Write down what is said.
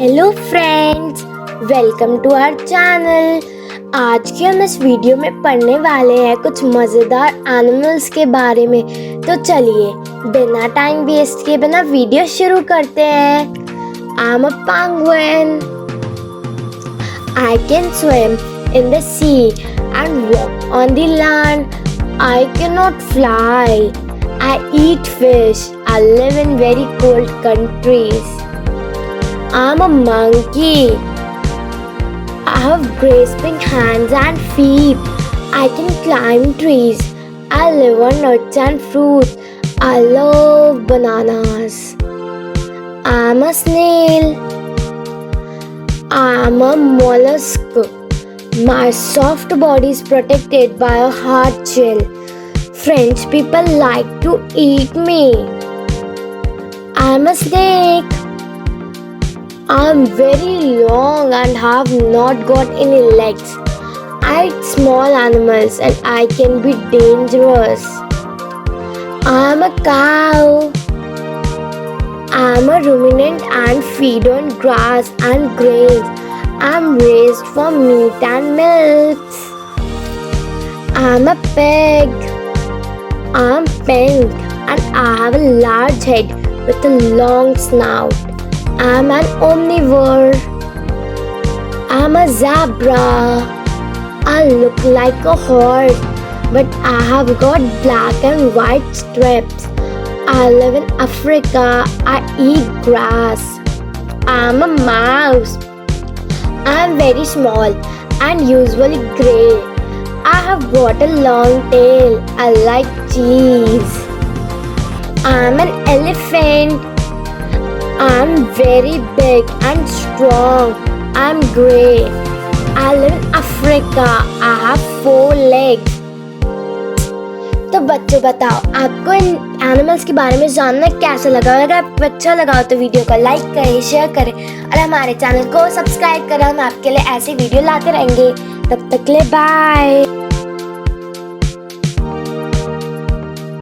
Hello friends, welcome to our channel. आज के हम इस वीडियो में पढ़ने वाले हैं कुछ मज़ेदार एनिमल्स के बारे में। तो चलिए बिना टाइम वेस्ट किए बिना वीडियो शुरू करते हैं। I am a penguin. I can swim in the sea and walk on the land. I can not fly. I eat fish. I live in very cold countries. I'm a monkey. I have grasping hands and feet. I can climb trees. I live on nuts and fruits. I love bananas. I'm a snail. I'm a mollusk. My soft body is protected by a hard shell. French people like to eat me. I'm a snake. I'm very long and have not got any legs. I eat small animals and I can be dangerous. I'm a cow. I'm a ruminant and feed on grass and grains. I'm raised for meat and milk. I'm a pig. I'm pink and I have a large head with a long snout. I'm an omnivore. I'm a zebra. I look like a horse, but I have got black and white stripes. I live in Africa. I eat grass. I'm a mouse. I'm very small and usually grey. I have got a long tail. I like cheese. I'm an elephant. I'm very big and strong. I'm grey. I live in Africa. I have 4 legs. तो बच्चों बताओ, आपको इन animals के बारे में जानना कैसा लगा? अगर आपको अच्छा लगा तो वीडियो को लाइक करें, शेयर करें और हमारे चैनल को सब्सक्राइब करें। हम आपके लिए ऐसे वीडियो लाते रहेंगे। तब तक के लिए बाय।